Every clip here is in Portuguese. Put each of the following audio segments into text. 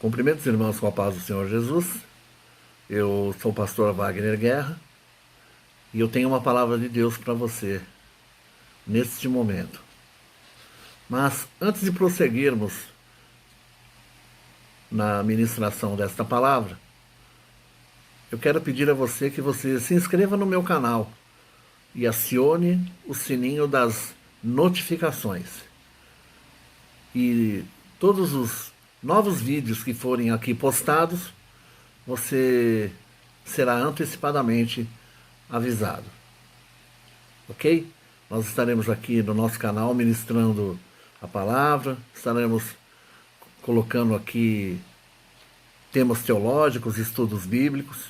Cumprimento os irmãos com a paz do Senhor Jesus. Eu sou o pastor Wagner Guerra e eu tenho uma palavra de Deus para você neste momento. Mas antes de prosseguirmos na ministração desta palavra, eu quero pedir a você que você se inscreva no meu canal e acione o sininho das notificações. E todos os novos vídeos que forem aqui postados, você será antecipadamente avisado. Ok? Nós estaremos aqui no nosso canal ministrando a palavra, estaremos colocando aqui temas teológicos, estudos bíblicos,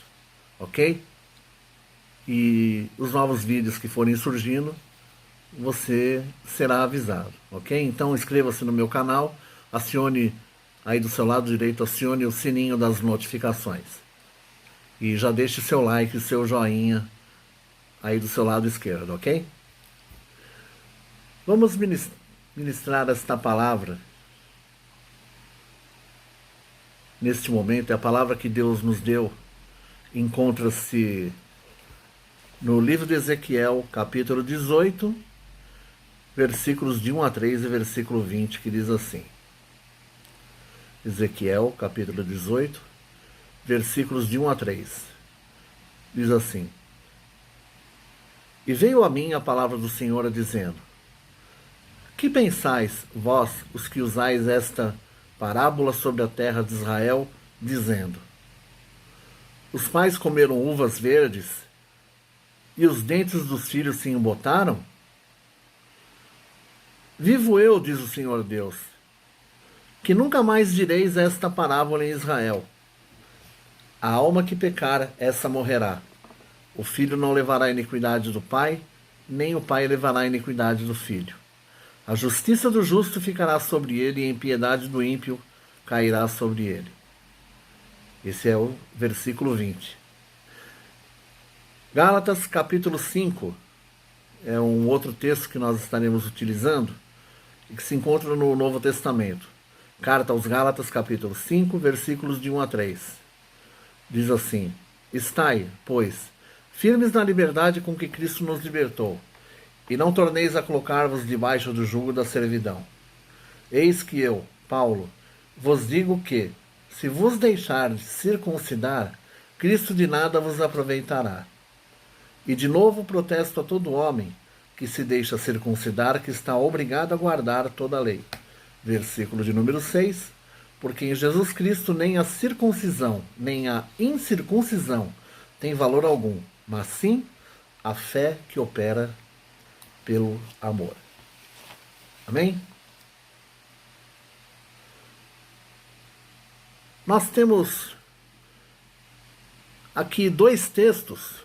ok? E os novos vídeos que forem surgindo, você será avisado, ok? Então inscreva-se no meu canal, acione aí do seu lado direito, acione o sininho das notificações. E já deixe seu like, seu joinha aí do seu lado esquerdo, ok? Vamos ministrar esta palavra. Neste momento, é a palavra que Deus nos deu. Encontra-se no livro de Ezequiel, capítulo 18, versículos de 1 a 3 e versículo 20, que diz assim. Ezequiel, capítulo 18, versículos de 1 a 3. Diz assim: E veio a mim a palavra do Senhor dizendo: Que pensais, vós, os que usais esta parábola sobre a terra de Israel, dizendo: Os pais comeram uvas verdes e os dentes dos filhos se embotaram? Vivo eu, diz o Senhor Deus, que nunca mais direis esta parábola em Israel. A alma que pecar, essa morrerá. O filho não levará a iniquidade do pai, nem o pai levará a iniquidade do filho. A justiça do justo ficará sobre ele, e a impiedade do ímpio cairá sobre ele. Esse é o versículo 20. Gálatas, capítulo 5, é um outro texto que nós estaremos utilizando, e que se encontra no Novo Testamento. Carta aos Gálatas, capítulo 5, versículos de 1 a 3. Diz assim: Estai, pois, firmes na liberdade com que Cristo nos libertou, e não torneis a colocar-vos debaixo do jugo da servidão. Eis que eu, Paulo, vos digo que, se vos deixardes circuncidar, Cristo de nada vos aproveitará. E de novo protesto a todo homem que se deixa circuncidar, que está obrigado a guardar toda a lei. Versículo de número 6, porque em Jesus Cristo nem a circuncisão, nem a incircuncisão tem valor algum, mas sim a fé que opera pelo amor. Amém? Nós temos aqui dois textos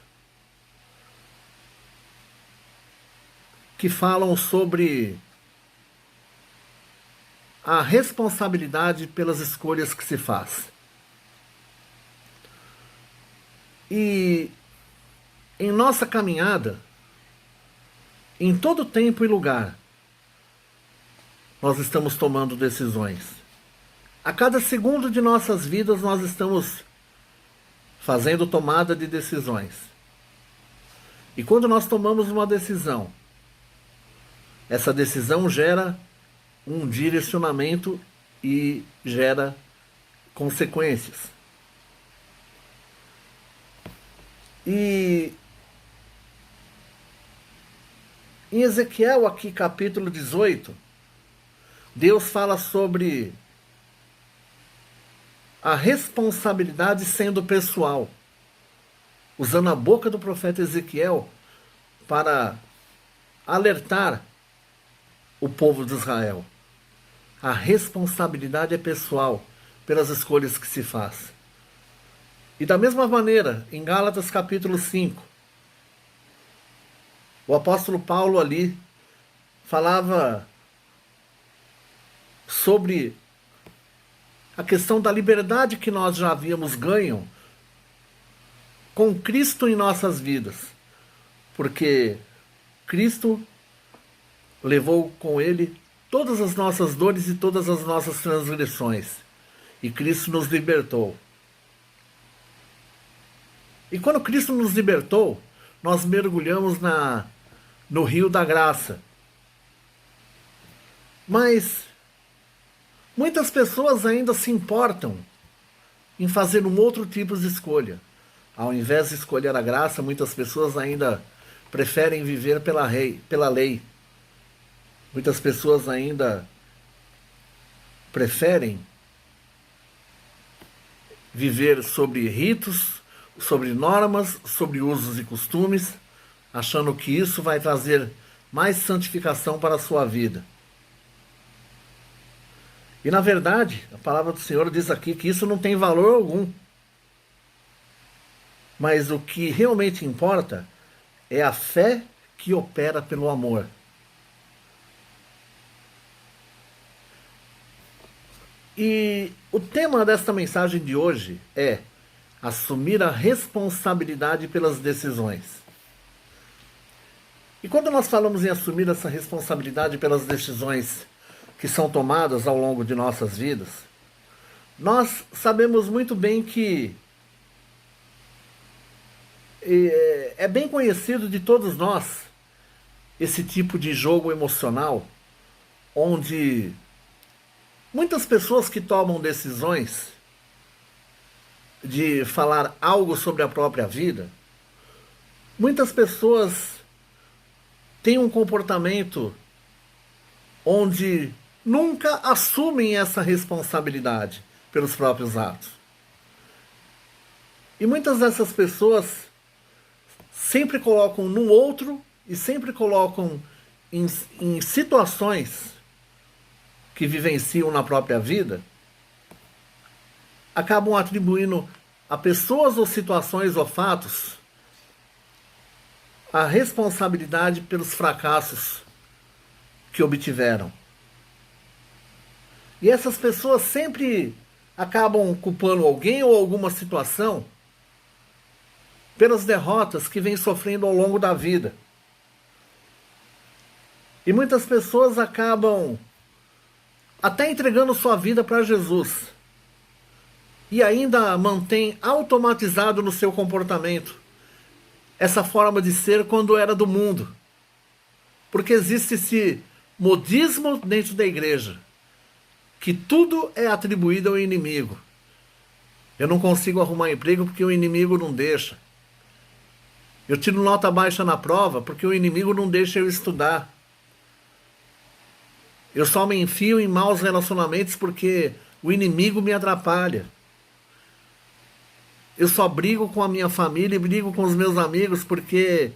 que falam sobre a responsabilidade pelas escolhas que se faz. E em nossa caminhada, em todo tempo e lugar, nós estamos tomando decisões. A cada segundo de nossas vidas, nós estamos fazendo tomada de decisões. E quando nós tomamos uma decisão, essa decisão gera um direcionamento e gera consequências. E em Ezequiel, aqui capítulo 18, Deus fala sobre a responsabilidade sendo pessoal, usando a boca do profeta Ezequiel para alertar o povo de Israel. A responsabilidade é pessoal pelas escolhas que se faz. E da mesma maneira, em Gálatas capítulo 5, o apóstolo Paulo ali falava sobre a questão da liberdade que nós já havíamos ganho com Cristo em nossas vidas. Porque Cristo levou com ele todas as nossas dores e todas as nossas transgressões. e Cristo nos libertou. E quando Cristo nos libertou, nós mergulhamos no rio da graça. Mas muitas pessoas ainda se importam em fazer um outro tipo de escolha. Ao invés de escolher a graça, muitas pessoas ainda preferem viver pela lei. Muitas pessoas ainda preferem viver sobre ritos, sobre normas, sobre usos e costumes, achando que isso vai trazer mais santificação para a sua vida. E na verdade, a palavra do Senhor diz aqui que isso não tem valor algum. Mas o que realmente importa é a fé que opera pelo amor. E o tema desta mensagem de hoje é assumir a responsabilidade pelas decisões. E quando nós falamos em assumir essa responsabilidade pelas decisões que são tomadas ao longo de nossas vidas, nós sabemos muito bem que é bem conhecido de todos nós esse tipo de jogo emocional, onde muitas pessoas que tomam decisões de falar algo sobre a própria vida, muitas pessoas têm um comportamento onde nunca assumem essa responsabilidade pelos próprios atos. E muitas dessas pessoas sempre colocam no outro e sempre colocam em situações que vivenciam na própria vida, acabam atribuindo a pessoas ou situações ou fatos a responsabilidade pelos fracassos que obtiveram. E essas pessoas sempre acabam culpando alguém ou alguma situação pelas derrotas que vem sofrendo ao longo da vida. E muitas pessoas acabam até entregando sua vida para Jesus. E ainda mantém automatizado no seu comportamento essa forma de ser quando era do mundo. Porque existe esse modismo dentro da igreja, que tudo é atribuído ao inimigo. Eu não consigo arrumar emprego porque o inimigo não deixa. Eu tiro nota baixa na prova porque o inimigo não deixa eu estudar. Eu só me enfio em maus relacionamentos porque o inimigo me atrapalha. Eu só brigo com a minha família e brigo com os meus amigos porque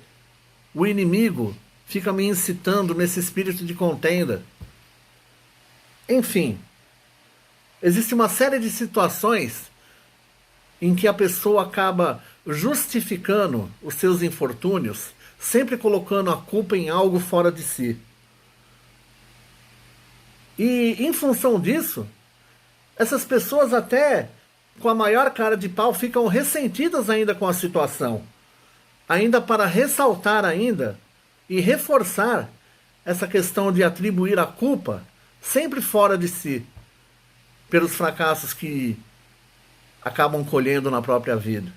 o inimigo fica me incitando nesse espírito de contenda. Enfim, existe uma série de situações em que a pessoa acaba justificando os seus infortúnios, sempre colocando a culpa em algo fora de si. E em função disso, essas pessoas até com a maior cara de pau ficam ressentidas ainda com a situação, ainda para ressaltar ainda e reforçar essa questão de atribuir a culpa sempre fora de si, pelos fracassos que acabam colhendo na própria vida.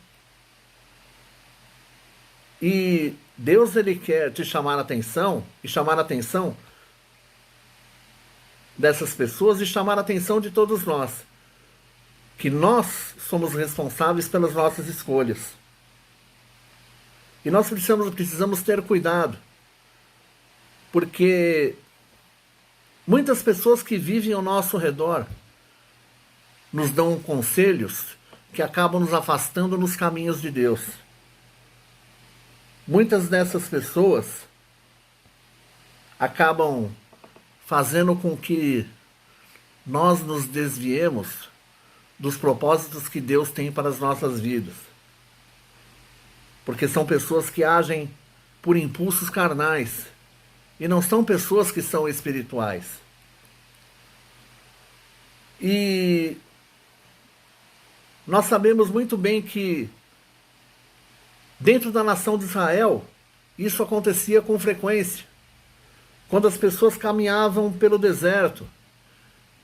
E Deus, ele quer te chamar a atenção e chamar a atenção dessas pessoas e chamar a atenção de todos nós, que nós somos responsáveis pelas nossas escolhas. E nós precisamos ter cuidado, porque muitas pessoas que vivem ao nosso redor nos dão conselhos que acabam nos afastando nos caminhos de Deus. Muitas dessas pessoas acabam fazendo com que nós nos desviemos dos propósitos que Deus tem para as nossas vidas. Porque são pessoas que agem por impulsos carnais e não são pessoas que são espirituais. E nós sabemos muito bem que dentro da nação de Israel isso acontecia com frequência. Quando as pessoas caminhavam pelo deserto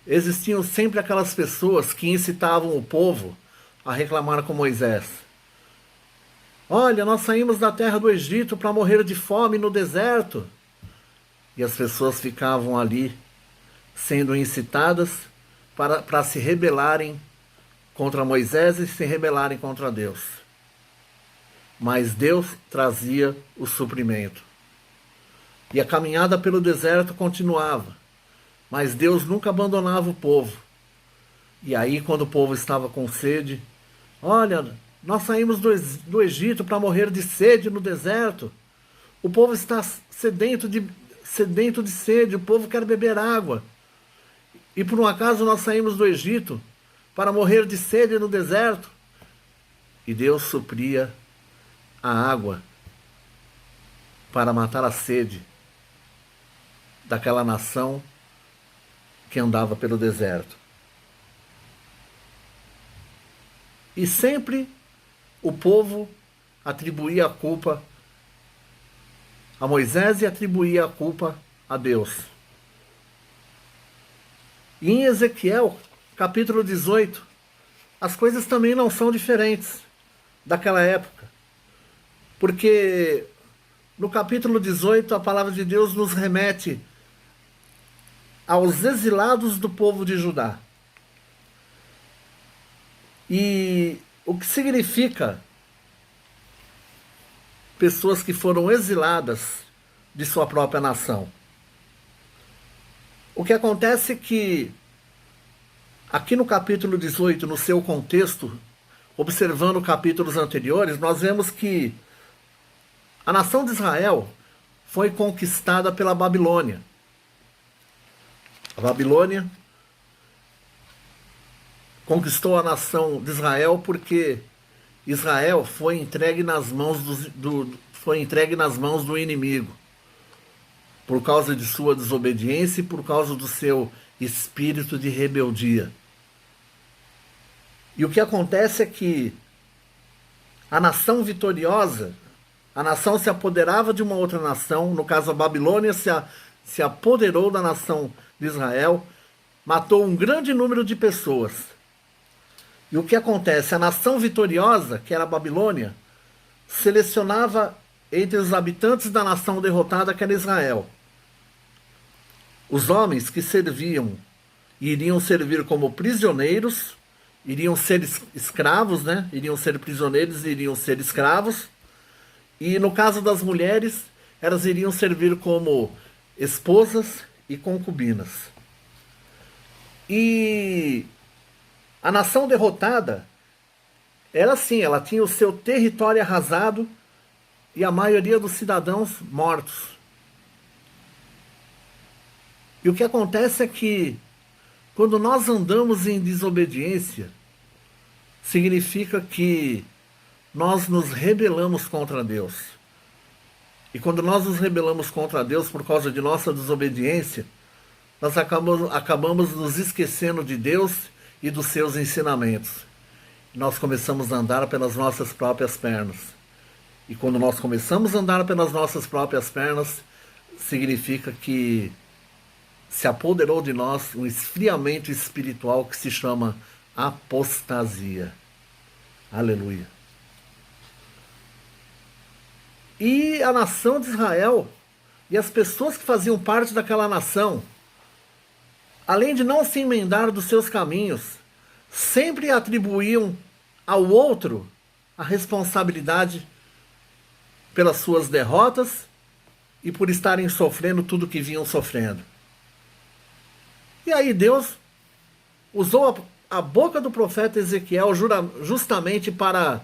existiam sempre aquelas pessoas que incitavam o povo a reclamar com Moisés. Olha, nós saímos da terra do Egito para morrer de fome no deserto. E as pessoas ficavam ali sendo incitadas para se rebelarem contra Moisés e se rebelarem contra Deus. Mas Deus trazia o suprimento. E a caminhada pelo deserto continuava. Mas Deus nunca abandonava o povo. E aí, quando o povo estava com sede, olha, nós saímos do Egito para morrer de sede no deserto. O povo está sedento de sede, o povo quer beber água. E por um acaso nós saímos do Egito para morrer de sede no deserto. E Deus supria a água para matar a sede daquela nação que andava pelo deserto. E sempre o povo atribuía a culpa a Moisés e atribuía a culpa a Deus. E em Ezequiel, capítulo 18, as coisas também não são diferentes daquela época. Porque no capítulo 18 a palavra de Deus nos remete aos exilados do povo de Judá. E o que significa pessoas que foram exiladas de sua própria nação? O que acontece é que aqui no capítulo 18, no seu contexto, observando capítulos anteriores, nós vemos que a nação de Israel foi conquistada pela Babilônia. A Babilônia conquistou a nação de Israel porque Israel foi entregue nas mãos do inimigo por causa de sua desobediência e por causa do seu espírito de rebeldia. E o que acontece é que a nação vitoriosa, a nação se apoderava de uma outra nação, no caso a Babilônia se apoderou da nação de Israel, matou um grande número de pessoas. E o que acontece? A nação vitoriosa, que era a Babilônia, selecionava entre os habitantes da nação derrotada, que era Israel, os homens que serviam e iriam servir como prisioneiros, iriam ser escravos, né? Iriam ser prisioneiros e iriam ser escravos. E no caso das mulheres, elas iriam servir como esposas e concubinas. E a nação derrotada era assim, ela tinha o seu território arrasado e a maioria dos cidadãos mortos. E o que acontece é que quando nós andamos em desobediência, significa que nós nos rebelamos contra Deus. E quando nós nos rebelamos contra Deus por causa de nossa desobediência, nós acabamos nos esquecendo de Deus e dos seus ensinamentos. Nós começamos a andar pelas nossas próprias pernas. E quando nós começamos a andar pelas nossas próprias pernas, significa que se apoderou de nós um esfriamento espiritual que se chama apostasia. Aleluia. E a nação de Israel e as pessoas que faziam parte daquela nação, além de não se emendar dos seus caminhos, sempre atribuíam ao outro a responsabilidade pelas suas derrotas e por estarem sofrendo tudo que vinham sofrendo. E aí Deus usou a boca do profeta Ezequiel justamente para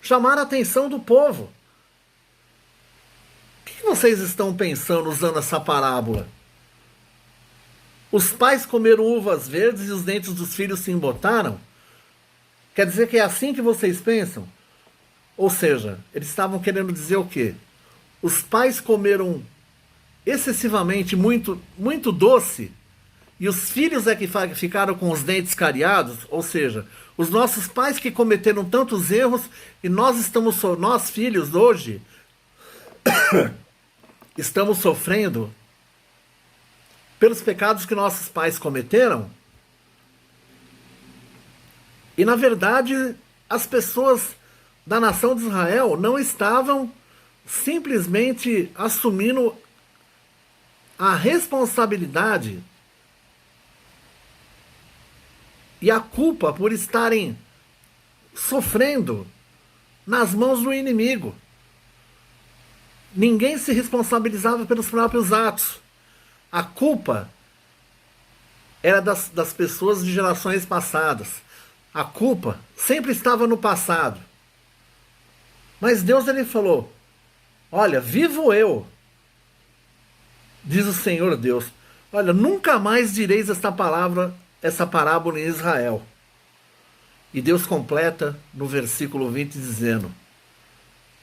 chamar a atenção do povo. O que vocês estão pensando usando essa parábola? Os pais comeram uvas verdes e os dentes dos filhos se embotaram? Quer dizer que é assim que vocês pensam? Ou seja, eles estavam querendo dizer o quê? Os pais comeram excessivamente muito doce e os filhos é que ficaram com os dentes cariados, ou seja, os nossos pais que cometeram tantos erros e nós filhos hoje estamos sofrendo pelos pecados que nossos pais cometeram. E na verdade, as pessoas da nação de Israel não estavam simplesmente assumindo a responsabilidade e a culpa por estarem sofrendo nas mãos do inimigo. Ninguém se responsabilizava pelos próprios atos. A culpa era das pessoas de gerações passadas. A culpa sempre estava no passado. Mas Deus, ele falou: olha, vivo eu, diz o Senhor Deus, olha, nunca mais direis essa parábola em Israel. E Deus completa no versículo 20 dizendo: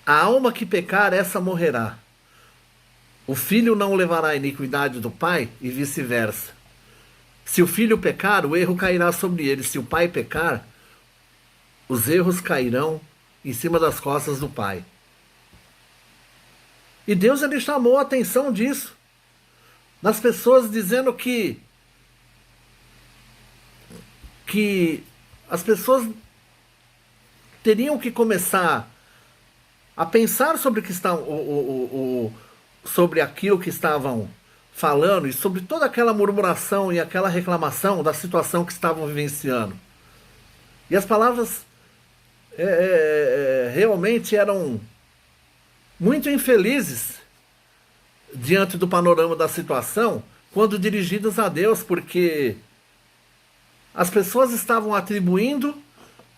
a alma que pecar, essa morrerá. O filho não levará a iniquidade do pai e vice-versa. Se o filho pecar, o erro cairá sobre ele. Se o pai pecar, os erros cairão em cima das costas do pai. E Deus, ele chamou a atenção disso. Nas pessoas dizendo que as pessoas teriam que começar a pensar sobre sobre aquilo que estavam falando e sobre toda aquela murmuração e aquela reclamação da situação que estavam vivenciando. E as palavras realmente eram muito infelizes diante do panorama da situação, quando dirigidas a Deus, porque as pessoas estavam atribuindo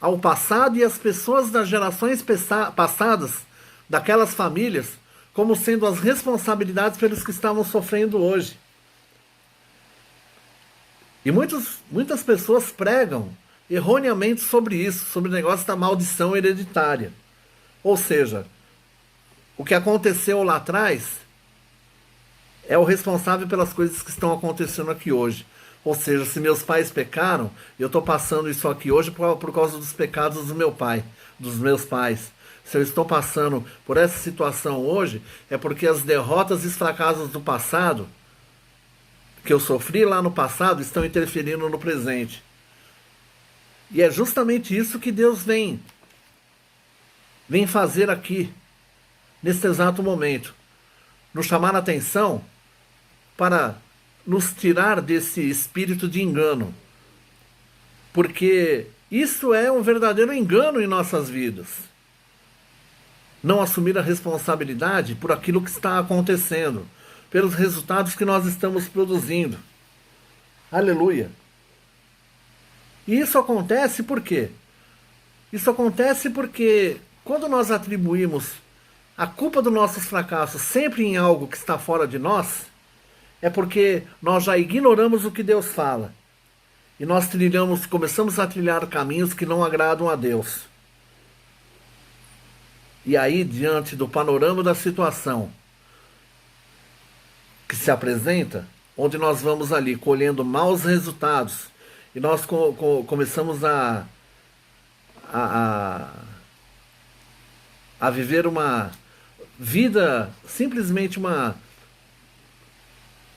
ao passado e as pessoas das gerações passadas, daquelas famílias, como sendo as responsabilidades pelos que estavam sofrendo hoje. E muitas pessoas pregam erroneamente sobre isso, sobre o negócio da maldição hereditária. Ou seja, o que aconteceu lá atrás é o responsável pelas coisas que estão acontecendo aqui hoje. Ou seja, se meus pais pecaram, eu estou passando isso aqui hoje por causa dos pecados do meu pai, dos meus pais. Se eu estou passando por essa situação hoje, é porque as derrotas e os fracassos do passado, que eu sofri lá no passado, estão interferindo no presente. E é justamente isso que Deus vem fazer aqui, nesse exato momento. Nos chamar a atenção para nos tirar desse espírito de engano. Porque isso é um verdadeiro engano em nossas vidas. Não assumir a responsabilidade por aquilo que está acontecendo, pelos resultados que nós estamos produzindo. Aleluia! E isso acontece por quê? Isso acontece porque quando nós atribuímos a culpa dos nossos fracassos sempre em algo que está fora de nós, é porque nós já ignoramos o que Deus fala. E nós começamos a trilhar caminhos que não agradam a Deus. E aí, diante do panorama da situação que se apresenta, onde nós vamos ali colhendo maus resultados, e nós começamos a viver uma vida, simplesmente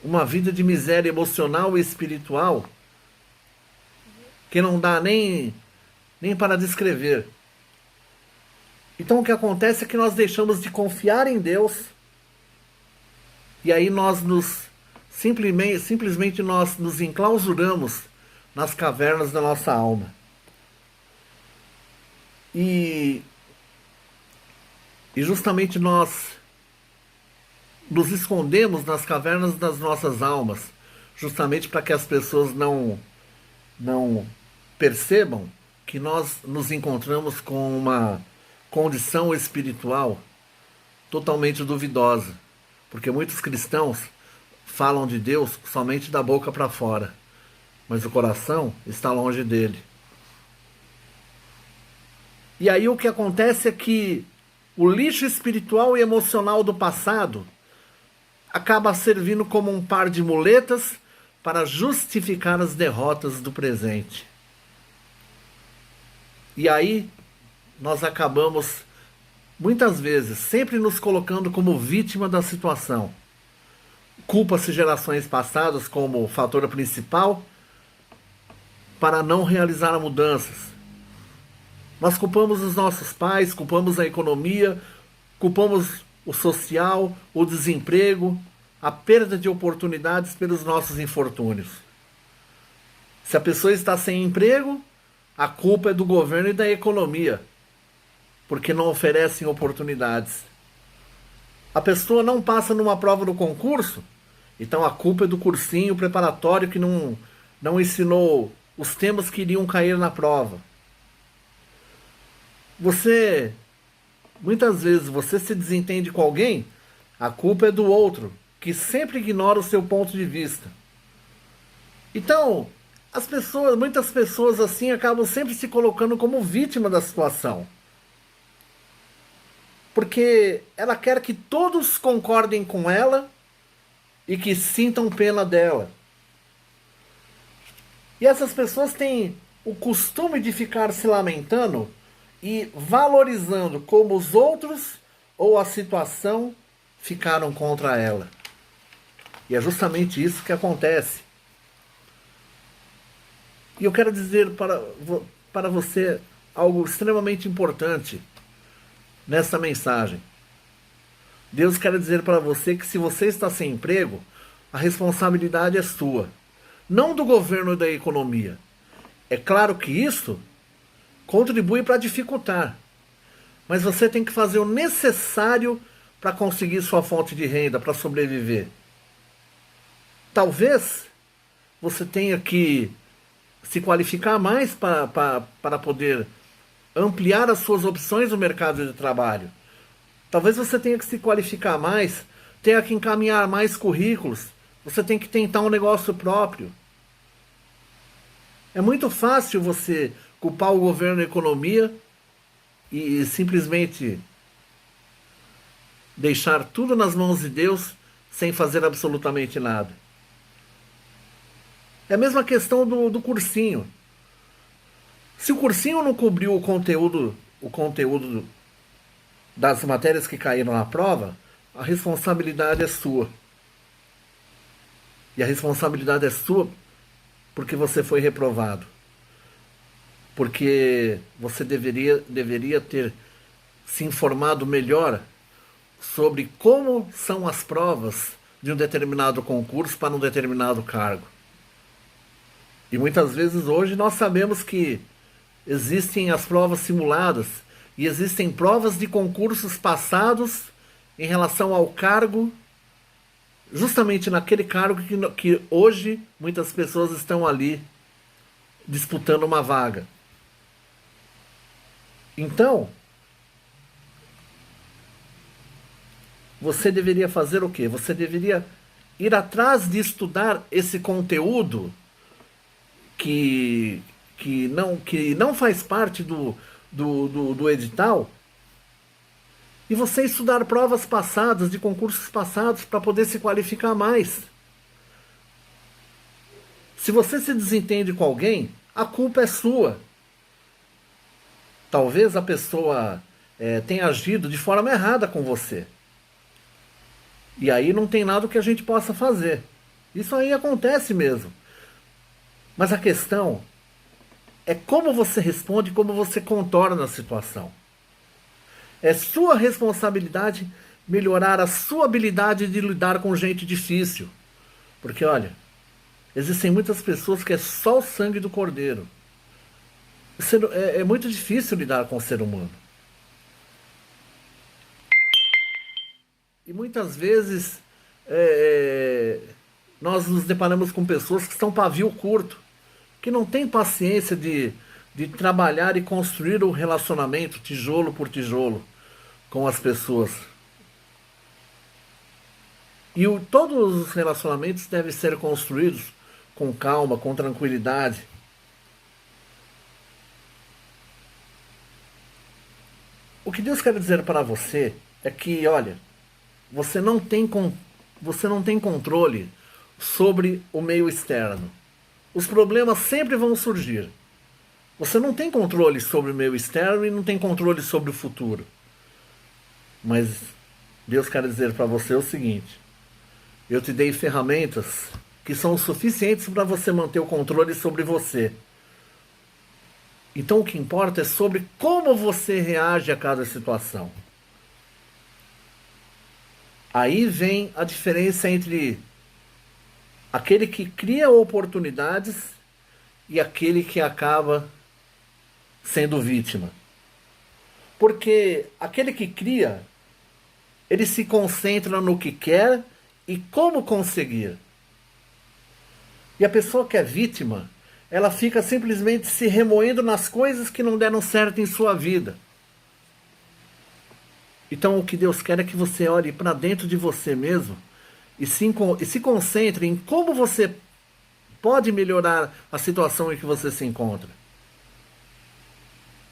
uma vida de miséria emocional e espiritual, que não dá nem para descrever. Então o que acontece é que nós deixamos de confiar em Deus, e aí nós simplesmente nós nos enclausuramos nas cavernas da nossa alma. E justamente nós nos escondemos nas cavernas das nossas almas, justamente para que as pessoas não percebam que nós nos encontramos com uma condição espiritual totalmente duvidosa, porque muitos cristãos falam de Deus somente da boca para fora, mas o coração está longe dele. E aí o que acontece é que o lixo espiritual e emocional do passado acaba servindo como um par de muletas para justificar as derrotas do presente. E aí nós acabamos, muitas vezes, sempre nos colocando como vítima da situação. culpa-se gerações passadas como fator principal para não realizar mudanças. Nós culpamos os nossos pais, culpamos a economia, culpamos o social, o desemprego, a perda de oportunidades pelos nossos infortúnios. Se a pessoa está sem emprego, a culpa é do governo e da economia, porque não oferecem oportunidades. A pessoa não passa numa prova do concurso, então a culpa é do cursinho preparatório que não ensinou os temas que iriam cair na prova. Muitas vezes, você se desentende com alguém, a culpa é do outro, que sempre ignora o seu ponto de vista. Então, muitas pessoas assim acabam sempre se colocando como vítima da situação. Porque ela quer que todos concordem com ela e que sintam pena dela. E essas pessoas têm o costume de ficar se lamentando e valorizando como os outros ou a situação ficaram contra ela. E é justamente isso que acontece. E eu quero dizer para você algo extremamente importante nessa mensagem. Deus quer dizer para você que se você está sem emprego, a responsabilidade é sua, não do governo e da economia. É claro que isso contribui para dificultar, mas você tem que fazer o necessário para conseguir sua fonte de renda, para sobreviver. Talvez você tenha que se qualificar mais para poder ampliar as suas opções no mercado de trabalho. Talvez você tenha que se qualificar mais, tenha que encaminhar mais currículos, você tem que tentar um negócio próprio. É muito fácil você culpar o governo e a economia e simplesmente deixar tudo nas mãos de Deus sem fazer absolutamente nada. É a mesma questão do cursinho. Se o cursinho não cobriu o conteúdo das matérias que caíram na prova, a responsabilidade é sua. E a responsabilidade é sua porque você foi reprovado. Porque você deveria ter se informado melhor sobre como são as provas de um determinado concurso para um determinado cargo. E muitas vezes hoje nós sabemos que existem as provas simuladas e existem provas de concursos passados em relação ao cargo, justamente naquele cargo que hoje muitas pessoas estão ali disputando uma vaga. Então, você deveria fazer o quê? Você deveria ir atrás de estudar esse conteúdo que não faz parte do edital, e você estudar provas passadas, de concursos passados, para poder se qualificar mais. Se você se desentende com alguém, a culpa é sua. Talvez a pessoa tenha agido de forma errada com você. E aí não tem nada que a gente possa fazer. Isso aí acontece mesmo. Mas a questão é como você responde, como você contorna a situação. É sua responsabilidade melhorar a sua habilidade de lidar com gente difícil. Porque, olha, existem muitas pessoas que é só o sangue do cordeiro. É muito difícil lidar com o ser humano. E muitas vezes nós nos deparamos com pessoas que estão pavio curto, que não têm paciência de trabalhar e construir o relacionamento tijolo por tijolo com as pessoas. E todos os relacionamentos devem ser construídos com calma, com tranquilidade. O que Deus quer dizer para você é que, olha, você não tem controle sobre o meio externo. Os problemas sempre vão surgir. Você não tem controle sobre o meio externo e não tem controle sobre o futuro. Mas Deus quer dizer para você o seguinte: Eu te dei ferramentas que são suficientes para você manter o controle sobre você. Então o que importa é sobre como você reage a cada situação. Aí vem a diferença entre aquele que cria oportunidades e aquele que acaba sendo vítima. Porque aquele que cria, ele se concentra no que quer e como conseguir. E a pessoa que é vítima, ela fica simplesmente se remoendo nas coisas que não deram certo em sua vida. Então o que Deus quer é que você olhe para dentro de você mesmo e se concentre em como você pode melhorar a situação em que você se encontra.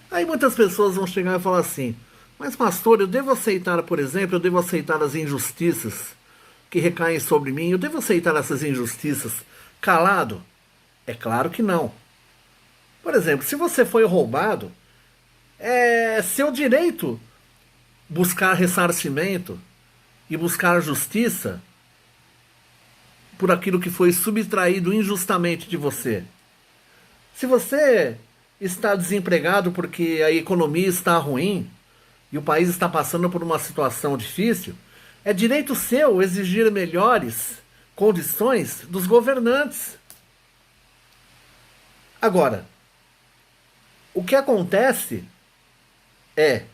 Aí muitas pessoas vão chegar e falar assim: mas pastor, eu devo aceitar, por exemplo, eu devo aceitar as injustiças que recaem sobre mim? Eu devo aceitar essas injustiças calado? É claro que não. Por exemplo, se você foi roubado, é seu direito buscar ressarcimento e buscar justiça por aquilo que foi subtraído injustamente de você. Se você está desempregado porque a economia está ruim e o país está passando por uma situação difícil, é direito seu exigir melhores condições dos governantes. Agora, o que acontece é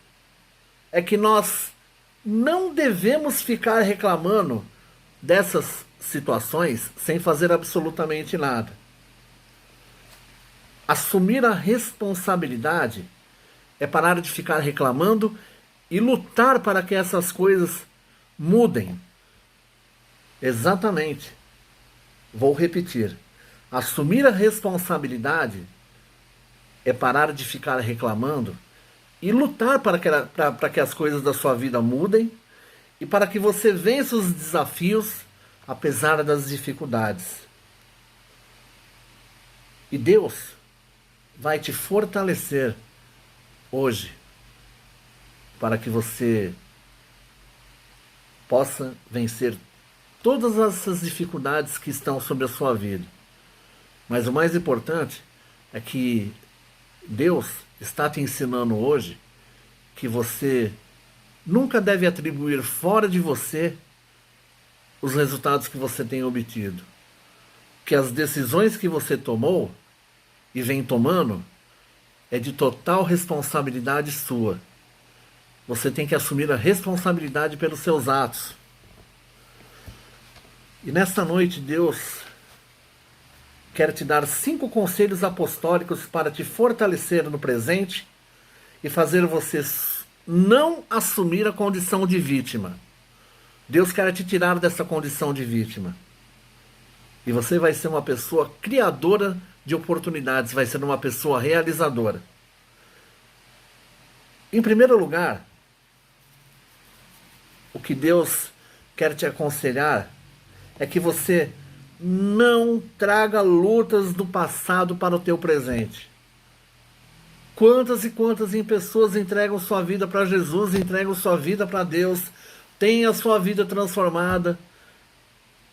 que nós não devemos ficar reclamando dessas situações sem fazer absolutamente nada. Assumir a responsabilidade é parar de ficar reclamando e lutar para que essas coisas mudem. Exatamente. Vou repetir. Assumir a responsabilidade é parar de ficar reclamando e lutar para que as coisas da sua vida mudem e para que você vença os desafios apesar das dificuldades. E Deus vai te fortalecer hoje para que você possa vencer todas essas dificuldades que estão sobre a sua vida. Mas o mais importante é que Deus está te ensinando hoje que você nunca deve atribuir fora de você os resultados que você tem obtido. Que as decisões que você tomou e vem tomando é de total responsabilidade sua. Você tem que assumir a responsabilidade pelos seus atos. E nesta noite Deus quer te dar 5 conselhos apostólicos para te fortalecer no presente e fazer você não assumir a condição de vítima. Deus quer te tirar dessa condição de vítima. E você vai ser uma pessoa criadora de oportunidades, vai ser uma pessoa realizadora. Em primeiro lugar, o que Deus quer te aconselhar é que você não traga lutas do passado para o teu presente. Quantas e quantas pessoas entregam sua vida para Jesus, entregam sua vida para Deus, têm a sua vida transformada,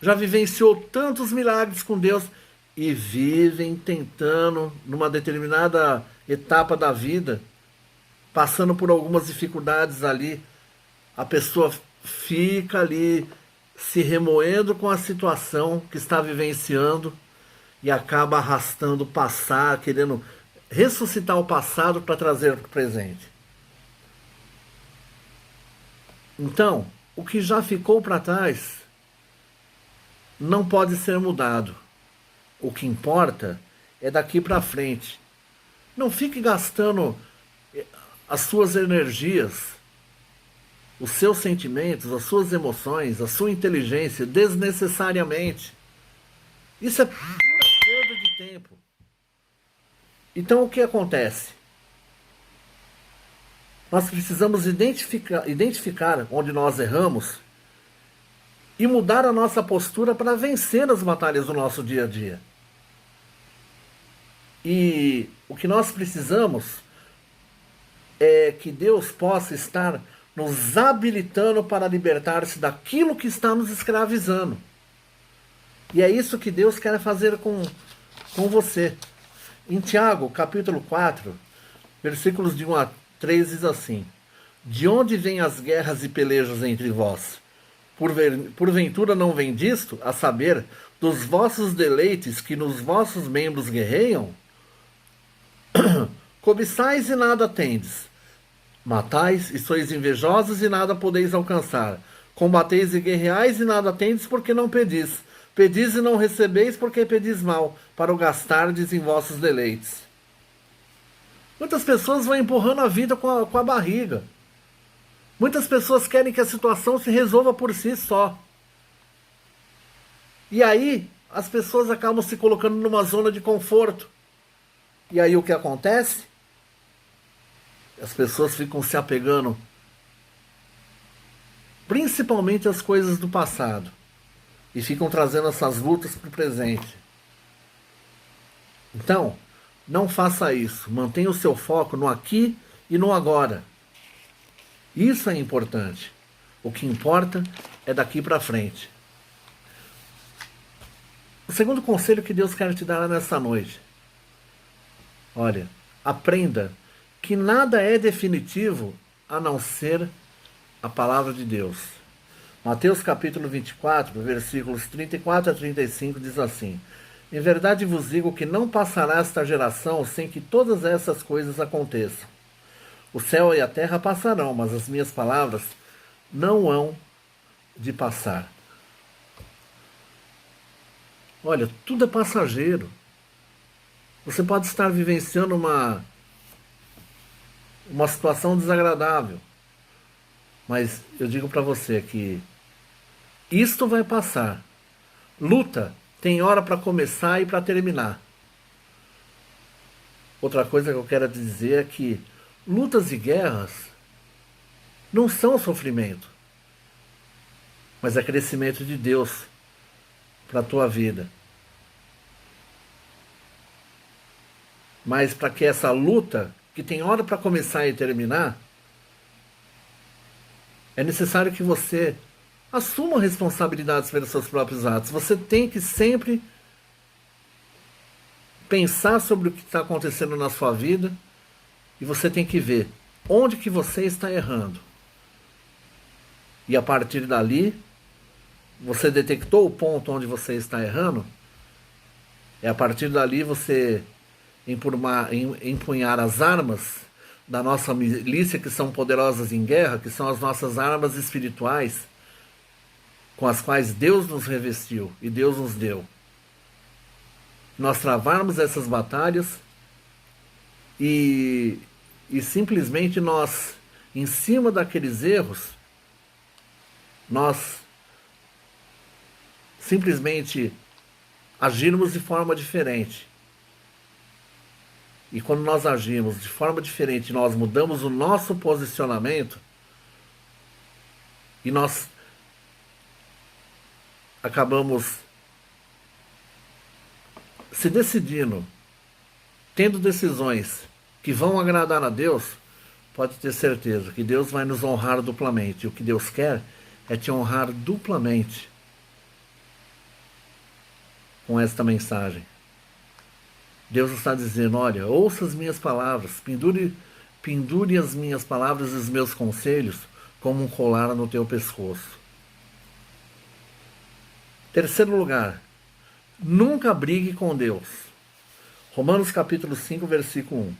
já vivenciou tantos milagres com Deus e vivem tentando, numa determinada etapa da vida, passando por algumas dificuldades ali, a pessoa fica ali se remoendo com a situação que está vivenciando e acaba arrastando o passado, querendo ressuscitar o passado para trazer para o presente. Então, o que já ficou para trás não pode ser mudado. O que importa é daqui para frente. Não fique gastando as suas energias, os seus sentimentos, as suas emoções, a sua inteligência desnecessariamente. Isso é pura perda de tempo. Então o que acontece? Nós precisamos identificar onde nós erramos e mudar a nossa postura para vencer as batalhas do nosso dia a dia. E o que nós precisamos é que Deus possa estar nos habilitando para libertar-se daquilo que está nos escravizando. E é isso que Deus quer fazer com você. Em Tiago, capítulo 4, versículos de 1 a 3 diz assim: De onde vêm as guerras e pelejas entre vós? Porventura não vem disto, a saber, dos vossos deleites que nos vossos membros guerreiam? Cobiçais e nada tendes. Matais e sois invejosos e nada podeis alcançar. Combateis e guerreais e nada tendes porque não pedis. Pedis e não recebeis porque pedis mal, para o gastardes em vossos deleites. Muitas pessoas vão empurrando a vida com a barriga. Muitas pessoas querem que a situação se resolva por si só. E aí, as pessoas acabam se colocando numa zona de conforto. E aí o que acontece? As pessoas ficam se apegando principalmente às coisas do passado. E ficam trazendo essas lutas para o presente. Então, não faça isso. Mantenha o seu foco no aqui e no agora. Isso é importante. O que importa é daqui para frente. O segundo conselho que Deus quer te dar nessa noite. Olha, aprenda que nada é definitivo a não ser a palavra de Deus. Mateus capítulo 24, versículos 34 a 35 diz assim: Em verdade vos digo que não passará esta geração sem que todas essas coisas aconteçam. O céu e a terra passarão, mas as minhas palavras não hão de passar. Olha, tudo é passageiro. Você pode estar vivenciando uma situação desagradável, mas eu digo para você que isto vai passar. Luta tem hora para começar e para terminar. Outra coisa que eu quero dizer é que lutas e guerras não são sofrimento, mas é crescimento de Deus para a tua vida. Mas para que essa luta, que tem hora para começar e terminar, é necessário que você assuma responsabilidades pelos seus próprios atos. Você tem que sempre pensar sobre o que está acontecendo na sua vida e você tem que ver onde que você está errando. E a partir dali, você detectou o ponto onde você está errando, é a partir dali você empunhar as armas da nossa milícia, que são poderosas em guerra, que são as nossas armas espirituais, com as quais Deus nos revestiu e Deus nos deu. Nós travarmos essas batalhas e simplesmente nós, em cima daqueles erros, nós simplesmente agirmos de forma diferente. E quando nós agimos de forma diferente, nós mudamos o nosso posicionamento e nós acabamos se decidindo, tendo decisões que vão agradar a Deus, pode ter certeza que Deus vai nos honrar duplamente. E o que Deus quer é te honrar duplamente com esta mensagem. Deus está dizendo: olha, ouça as minhas palavras, pendure as minhas palavras e os meus conselhos como um colar no teu pescoço. Terceiro lugar, nunca brigue com Deus. Romanos capítulo 5, versículo 1.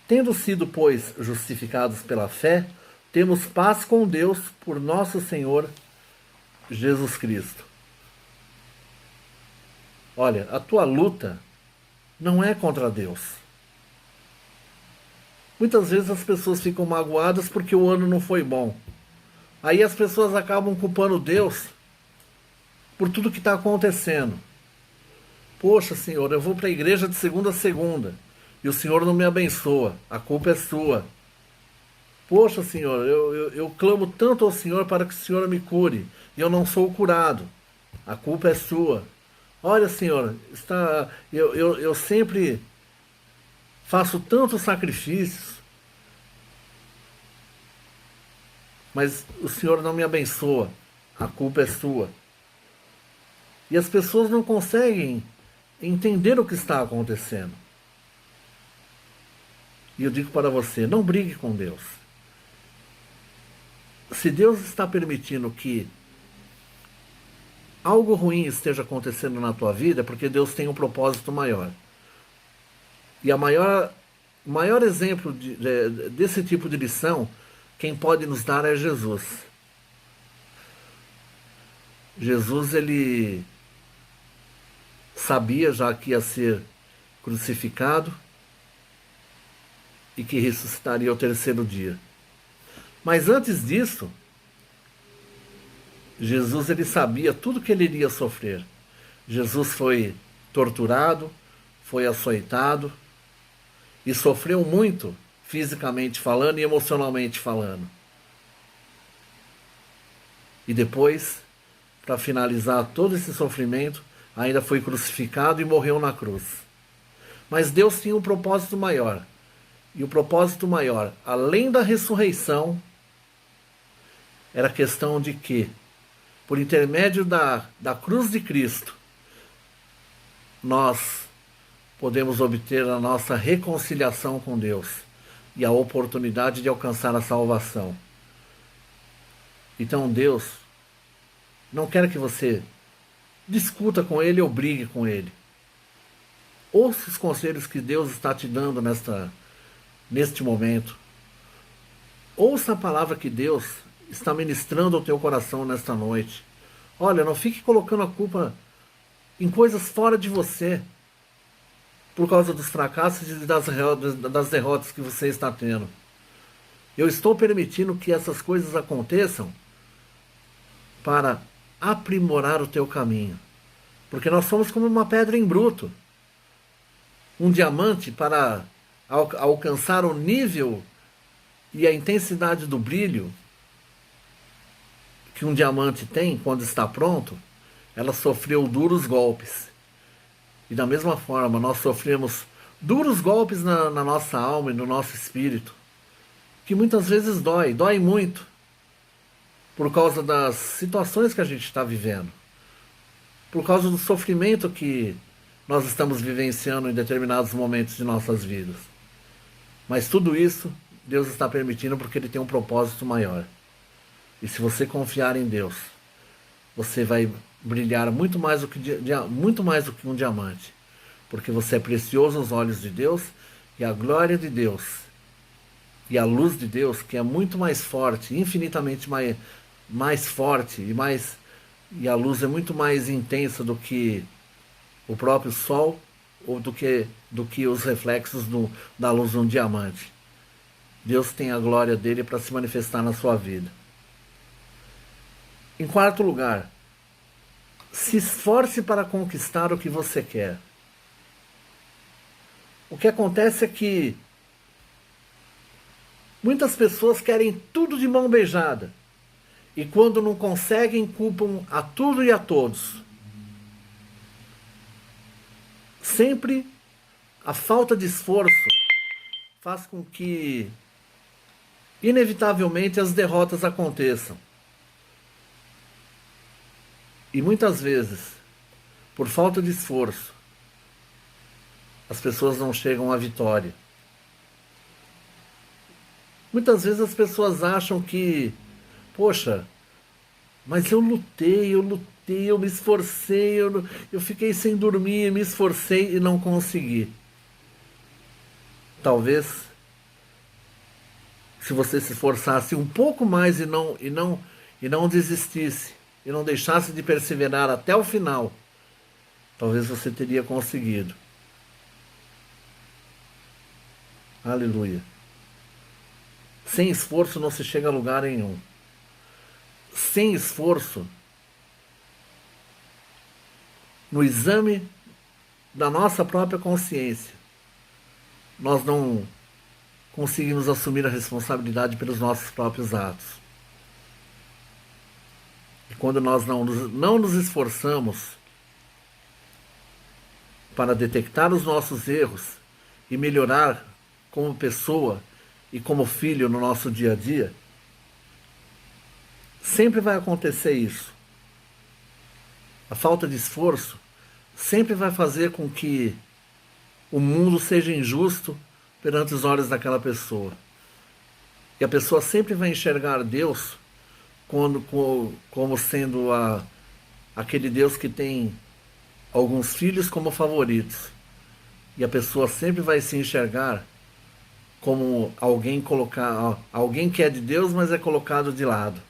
Tendo sido, pois, justificados pela fé, temos paz com Deus por nosso Senhor Jesus Cristo. Olha, a tua luta não é contra Deus. Muitas vezes as pessoas ficam magoadas porque o ano não foi bom. Aí as pessoas acabam culpando Deus por tudo que está acontecendo. Poxa, Senhor, eu vou para a igreja de segunda a segunda e o Senhor não me abençoa. A culpa é sua. Poxa, Senhor, eu clamo tanto ao Senhor para que o Senhor me cure e eu não sou curado. A culpa é sua. Olha, Senhor, eu sempre faço tantos sacrifícios, mas o Senhor não me abençoa. A culpa é sua. E as pessoas não conseguem entender o que está acontecendo. E eu digo para você, não brigue com Deus. Se Deus está permitindo que algo ruim esteja acontecendo na tua vida, é porque Deus tem um propósito maior. E o maior exemplo desse tipo de lição, quem pode nos dar é Jesus. Jesus, ele sabia já que ia ser crucificado e que ressuscitaria ao terceiro dia. Mas antes disso, Jesus, ele sabia tudo que ele iria sofrer. Jesus foi torturado, foi açoitado e sofreu muito, fisicamente falando e emocionalmente falando. E depois, para finalizar todo esse sofrimento, ainda foi crucificado e morreu na cruz. Mas Deus tinha um propósito maior. E o propósito maior, além da ressurreição, era a questão de que, por intermédio da cruz de Cristo, nós podemos obter a nossa reconciliação com Deus e a oportunidade de alcançar a salvação. Então Deus não quer que você discuta com Ele ou brigue com Ele. Ouça os conselhos que Deus está te dando neste momento. Ouça a palavra que Deus está ministrando ao teu coração nesta noite. Olha, não fique colocando a culpa em coisas fora de você, por causa dos fracassos e das derrotas que você está tendo. Eu estou permitindo que essas coisas aconteçam para aprimorar o teu caminho. Porque nós somos como uma pedra em bruto. Um diamante, para alcançar o nível e a intensidade do brilho que um diamante tem quando está pronto, ela sofreu duros golpes. E da mesma forma, nós sofremos duros golpes na nossa alma e no nosso espírito, que muitas vezes dói muito, por causa das situações que a gente está vivendo, por causa do sofrimento que nós estamos vivenciando em determinados momentos de nossas vidas. Mas tudo isso Deus está permitindo porque Ele tem um propósito maior. E se você confiar em Deus, você vai brilhar muito mais do que um diamante, porque você é precioso aos olhos de Deus, e a glória de Deus e a luz de Deus, que é muito mais forte, infinitamente mais forte, e a luz é muito mais intensa do que o próprio sol, ou do que os reflexos da luz de um diamante. Deus tem a glória dele para se manifestar na sua vida. Em quarto lugar, se esforce para conquistar o que você quer. O que acontece é que muitas pessoas querem tudo de mão beijada, e quando não conseguem, culpam a tudo e a todos. Sempre a falta de esforço faz com que, inevitavelmente, as derrotas aconteçam. E muitas vezes, por falta de esforço, as pessoas não chegam à vitória. Muitas vezes as pessoas acham que, poxa, mas eu lutei, eu me esforcei, eu fiquei sem dormir, me esforcei e não consegui. Talvez, se você se esforçasse um pouco mais e não desistisse, e não deixasse de perseverar até o final, talvez você teria conseguido. Aleluia. Sem esforço não se chega a lugar nenhum. Sem esforço, no exame da nossa própria consciência, nós não conseguimos assumir a responsabilidade pelos nossos próprios atos. E quando nós não nos esforçamos para detectar os nossos erros e melhorar como pessoa e como filho no nosso dia a dia, sempre vai acontecer isso. A falta de esforço sempre vai fazer com que o mundo seja injusto perante os olhos daquela pessoa. E a pessoa sempre vai enxergar Deus como sendo aquele Deus que tem alguns filhos como favoritos. E a pessoa sempre vai se enxergar como alguém que é de Deus, mas é colocado de lado.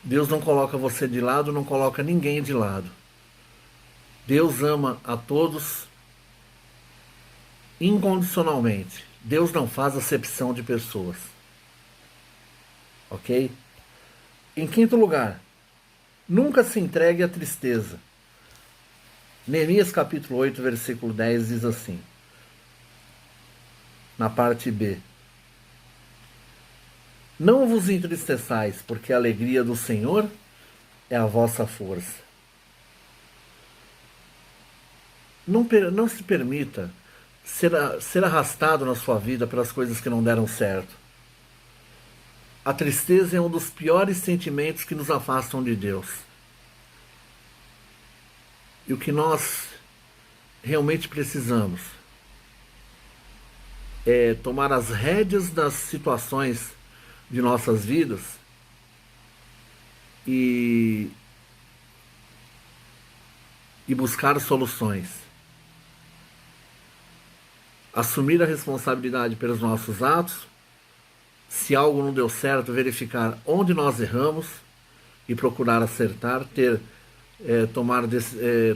Deus não coloca você de lado, não coloca ninguém de lado. Deus ama a todos incondicionalmente. Deus não faz acepção de pessoas. Ok? Em quinto lugar, nunca se entregue à tristeza. Neemias capítulo 8, versículo 10 diz assim, na parte B: Não vos entristeçais, porque a alegria do Senhor é a vossa força. Não se permita ser arrastado na sua vida pelas coisas que não deram certo. A tristeza é um dos piores sentimentos que nos afastam de Deus. E o que nós realmente precisamos é tomar as rédeas das situações de nossas vidas e buscar soluções. Assumir a responsabilidade pelos nossos atos. Se algo não deu certo, verificar onde nós erramos e procurar acertar,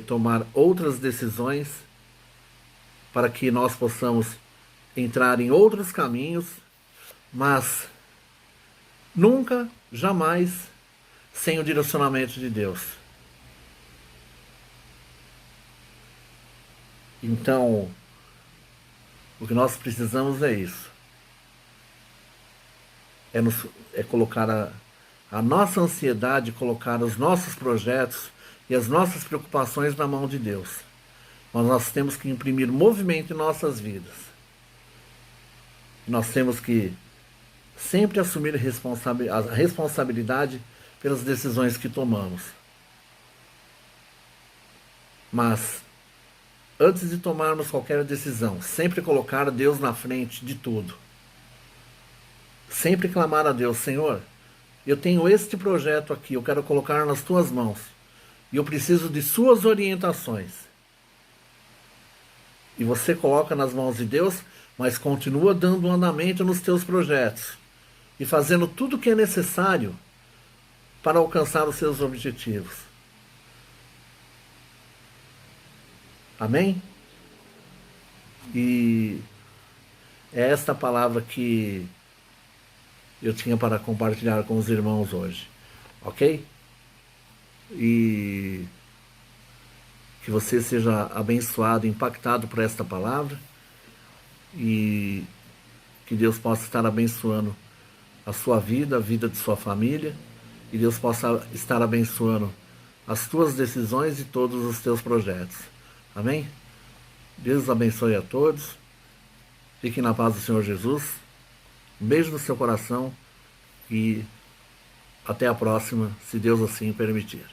tomar outras decisões para que nós possamos entrar em outros caminhos, mas nunca, jamais, sem o direcionamento de Deus. Então, o que nós precisamos é isso. É colocar a nossa ansiedade, colocar os nossos projetos e as nossas preocupações na mão de Deus. Mas nós temos que imprimir movimento em nossas vidas. Nós temos que sempre assumir a responsabilidade pelas decisões que tomamos. Mas, antes de tomarmos qualquer decisão, sempre colocar Deus na frente de tudo. Sempre clamar a Deus: Senhor, eu tenho este projeto aqui, eu quero colocar nas tuas mãos. E eu preciso de suas orientações. E você coloca nas mãos de Deus, mas continua dando andamento nos teus projetos. E fazendo tudo o que é necessário para alcançar os seus objetivos. Amém? E é esta palavra que eu tinha para compartilhar com os irmãos hoje. Ok? E que você seja abençoado, impactado por esta palavra. E que Deus possa estar abençoando a sua vida, a vida de sua família. E Deus possa estar abençoando as tuas decisões e todos os teus projetos. Amém? Deus abençoe a todos. Fiquem na paz do Senhor Jesus. Um beijo no seu coração e até a próxima, se Deus assim permitir.